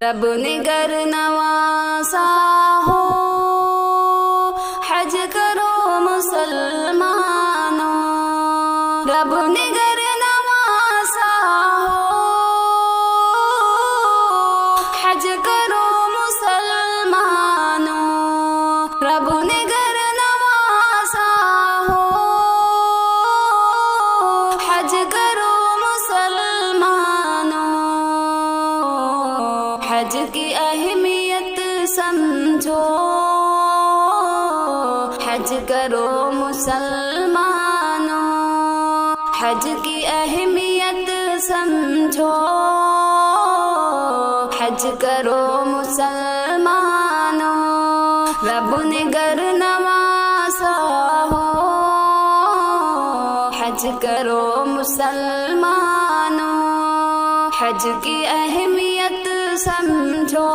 رب نے گر نوازا ہو حج کرو مسلمانوں، رب نے گر نوازا ہو حج کرو مسلمانوں، رب نے گر نوازا ہو حج کرو مسلمانوں، حج کی اہمیت سمجھو، حج کرو مسلمانوں، حج کی اہمیت سمجھو، حج کرو مسلمانوں، رب نے گر نوازا ہو حج کرو مسلمانوں، حج کی اہمیت سمجھو،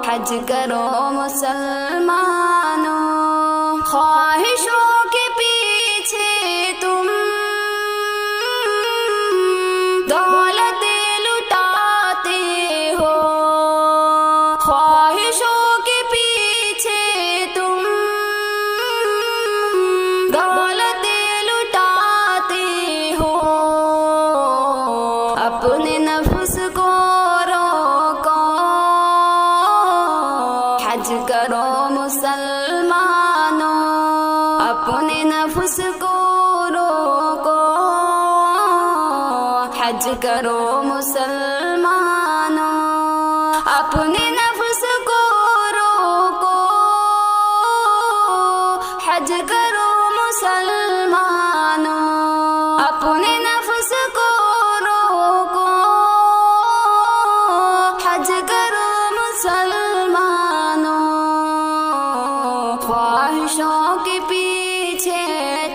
حج کرو مسلمانوں، خواہشوں کے پیچھے تم دولتیں لٹاتے ہو، خواہشوں کے پیچھے تم دولتیں لٹاتے ہو، اپنے نفس کو روکو، حج کرو مسلمانوں، اپنے نفس کو روکو، حج کرو مسلمانوں، اپنے نفس کو روکو، حج کرو مسلمانوں، اپنے نفس کو روکو، حج کرو مسلمانوں، خواہشوں کے پیچھے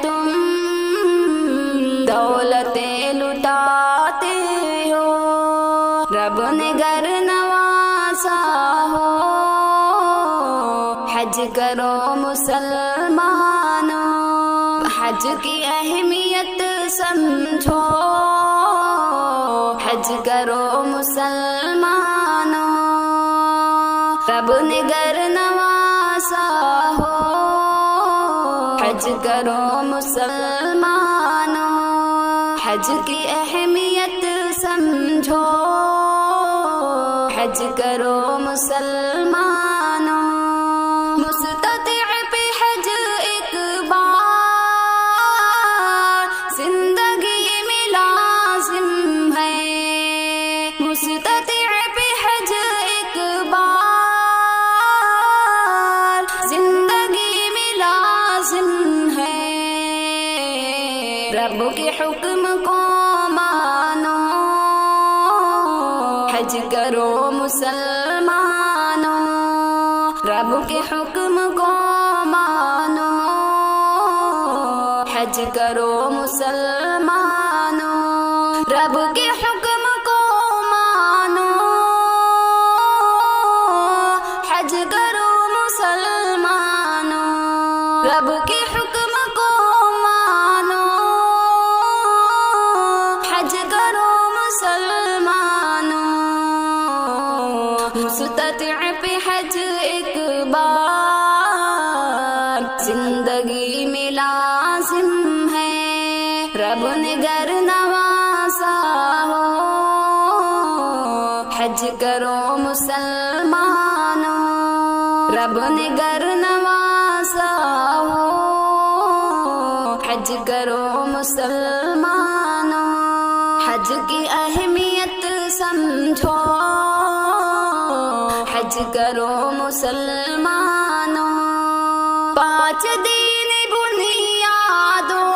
تم دولتیں لٹاتے ہو، رب نے گر نوازا ہو حج کرو مسلمانوں، حج کی اہمیت سمجھو، حج کرو مسلمانوں، رب نے گر نوازا ہو حج کرو مسلمانوں، حج کی اہمیت سمجھو، حج کرو مسلمانوں، مستطیع پہ حج ایک بار زندگی میں لازم ہے، مستطیع پہ حج ایک بار زندگی میں لازم ہے، رب کے حکم کو مانو، حج کرو مسلمانوں، رب کے حکم کو مانو، حج کرو مسلمانوں، رب کے حکم کو مانو، حج کرو مسلمانوں، رب کے حکم کو مانو، حج کرو مسلمانوں، مستطیع پہ حج ایک بار زندگی میں لازم ہے، رب نے گر نوازا ہو حج کرو مسلمانوں، رب نے گر نوازا ہو حج کرو مسلمانوں، حج کی اہمیت سمجھو، حج کرو مسلمانوں، 5 دین بنیادوں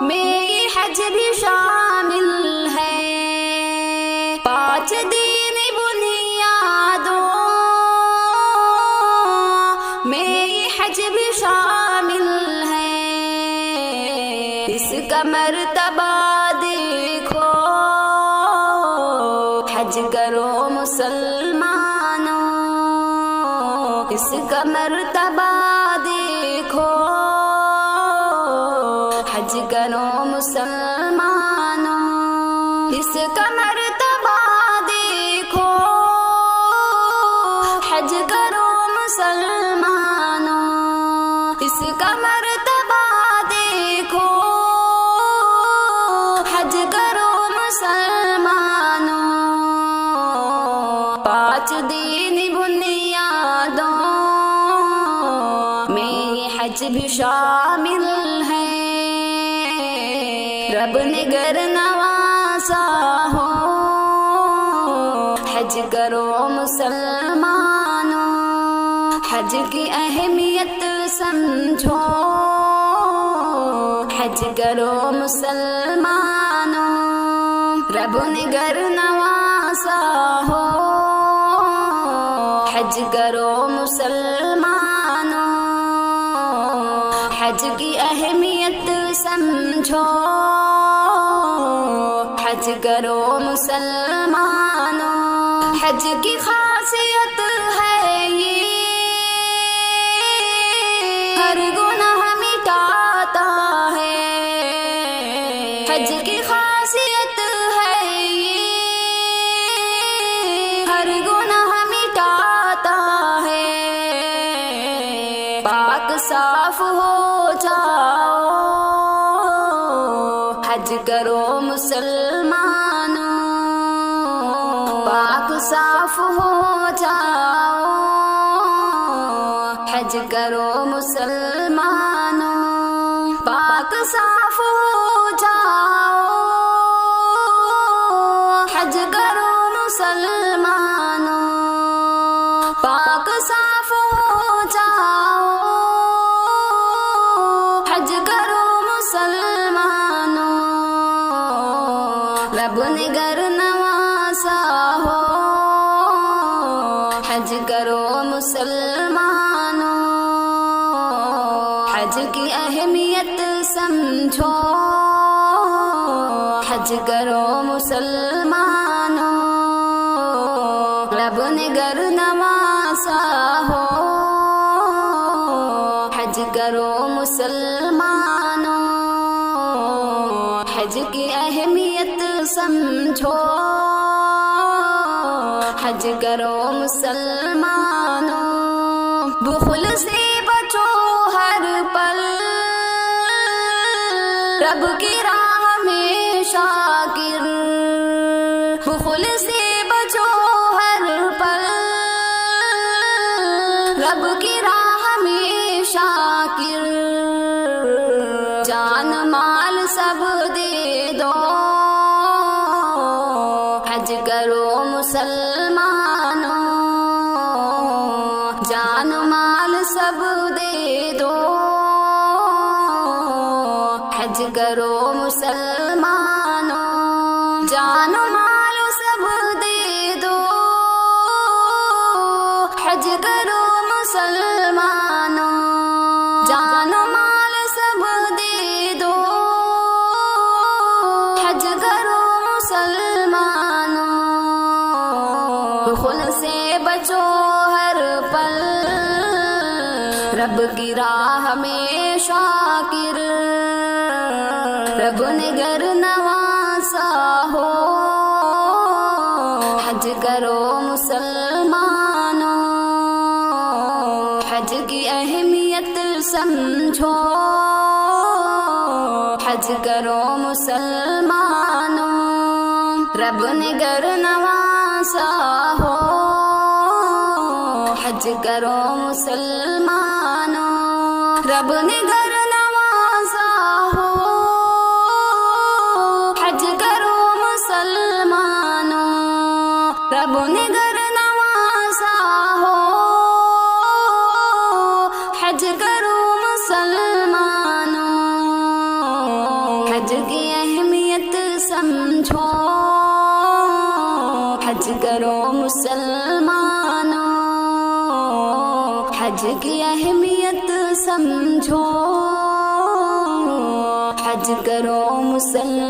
میں یہ حج بھی شامل ہے، 5 دین بنیادوں میں یہ حج بھی شامل ہے، اس کا مرتبہ دیکھو، حج کرو مسلمانوں، اس کا مرتبہ دیکھو، حج کرو مسلمانوں، اس کا اس کا مرتبہ دیکھو، حج کرو مسلمانوں، 5 دین بنیادوں میں یہ حج بھی شامل ہے۔ رب نے گر نوازا ہو، حج کرو مسلمانوں، حج کی اہمیت سمجھو، حج کرو مسلمانوں، رب نے گر نوازا ہو، حج کرو مسلمانوں، حج کی اہمیت سمجھو، حج کرو مسلمانوں، حج کی خاصیت ہے یہ، ہر گناہ مٹاتا ہے، حج کی خاصیت ہے یہ، ہر گناہ مٹاتا ہے، پاک صاف ہو جاؤ، حج کرو مسلمانوں، پاک صاف ہو جاؤ، حج کرو مسلمانوں، پاک صاف ہو جاؤ، حج کرو مسلمانوں، پاک صاف ہو جاؤ، حج کرو مسلمانوں، رب نے گر نوازا ہو، حج کرو مسلمانوں، حج کی اہمیت سمجھو، حج کرو مسلمانوں، رب نے گر نوازا ہو، حج کرو مسلمانوں، حج کی اہمیت سمجھو، حج کرو مسلمانوں، بخل سے بچو ہر پل، رب کی راہ میں شاکر، بخل سے بچو ہر پل، رب کی راہ میں شاکر، جان مال سب دے دو، حج کرو مسلمانوں، جان مال سب دے دو، حج کرو مسلمانوں، جان مال سب دے دو، حج کرو مسلمانوں، جان مال سب دے دو، حج کرو مسلمانوں، بخل سے بچو ہر پل، رب کی راہ میں شاکر، رب نے گر نوازا ہو، حج کرو مسلمانوں، حج کی اہمیت سمجھو، حج کرو مسلمانوں، رب نے گر نوازا ہو، حج کرو مسلمانوں، رب نے گر نوازا ہو، حج کرو مسلمانوں، رب نے گر نوازا ہو، حج کرو مسلمانوں، حج کی اہمیت سمجھو، حج کرو مسلمانوں، حج کی اہمیت سمجھو، حج کرو مسلمانوں۔